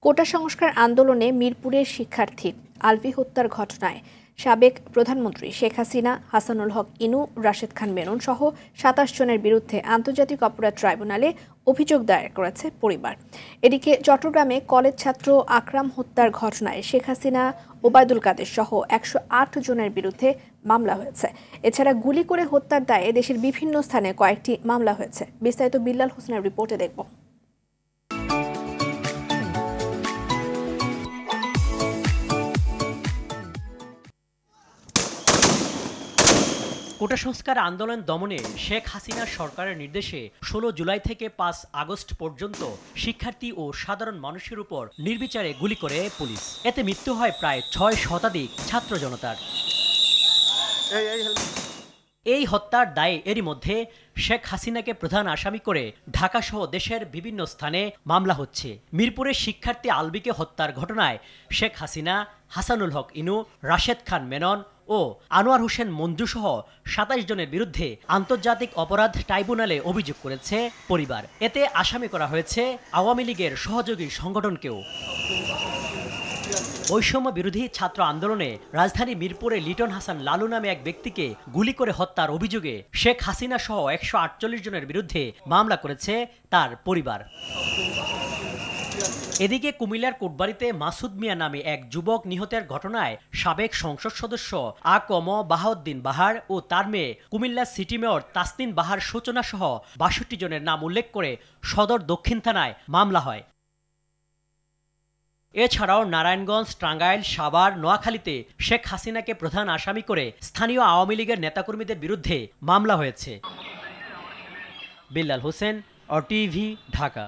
কোটা সংস্কার আন্দোলনে মিরপুরের শিক্ষার্থী আলভি হত্যার ঘটনায় সাবেক প্রধানমন্ত্রী শেখ হাসিনা, হাসানুল হক ইনু, রাশেদ খান মেনন সহ ২৭ জনের বিরুদ্ধে আন্তর্জাতিক অপরাধ ট্রাইব্যুনালে অভিযোগ দায়ের করেছে পরিবার। এদিকে চট্টগ্রামে কলেজ ছাত্র আকরাম হত্যার ঘটনায় শেখ হাসিনা, ওবায়দুল কাদের সহ ১০৮ জনের বিরুদ্ধে মামলা হয়েছে। এছাড়া গুলি করে হত্যার দায়ে দেশের বিভিন্ন স্থানে কয়েকটি মামলা হয়েছে। বিস্তারিত বিল্লাল হোসেনের রিপোর্টে দেখব। কোটা সংস্কার আন্দোলন দমনে শেখ হাসিনা সরকারের নির্দেশে ১৬ জুলাই থেকে ৫ আগস্ট পর্যন্ত শিক্ষার্থী ও সাধারণ মানুষের উপর নির্বিচারে গুলি করে পুলিশ। এতে মৃত্যু হয় প্রায় ৬ শতাধিক ছাত্র জনতার। এই হত্যার দায়ে এরই মধ্যে শেখ হাসিনাকে প্রধান আসামি করে ঢাকাসহ দেশের বিভিন্ন স্থানে মামলা হচ্ছে। মিরপুরের শিক্ষার্থী আলবিকে হত্যার ঘটনায় শেখ হাসিনা, হাসানুল হক ইনু, রাশেদ খান মেনন ও আনোয়ার হোসেন মঞ্জুসহ ২৭ জনের বিরুদ্ধে আন্তর্জাতিক অপরাধ ট্রাইব্যুনালে অভিযোগ করেছে পরিবার। এতে আসামি করা হয়েছে আওয়ামী লীগের সহযোগী সংগঠনকেও। বৈষম্য বিরোধী ছাত্র আন্দোলনে রাজধানী মিরপুরে লিটন হাসান লালু নামে এক ব্যক্তিকে গুলি করে হত্যার অভিযোগে শেখ হাসিনা সহ ১৪৮ জনের বিরুদ্ধে মামলা করেছে তার পরিবার। এদিকে কুমিল্লার কোটবাড়িতে মাসুদ মিয়া নামে এক যুবক নিহতের ঘটনায় সাবেক সংসদ সদস্য আকম বাহাউদ্দিন বাহার ও তার মেয়ে কুমিল্লা সিটি মেয়র তাসনিন বাহার সূচনা সহ ৬২ জনের নাম উল্লেখ করে সদর দক্ষিণ থানায় মামলা হয়। এছাড়াও নারায়ণগঞ্জ, টাঙ্গাইল, সাভার, নোয়াখালীতে শেখ হাসিনাকে প্রধান আসামি করে স্থানীয় আওয়ামী লীগের নেতাকর্মীদের বিরুদ্ধে মামলা হয়েছে। বিল্লাল হোসেন, RTV, ঢাকা।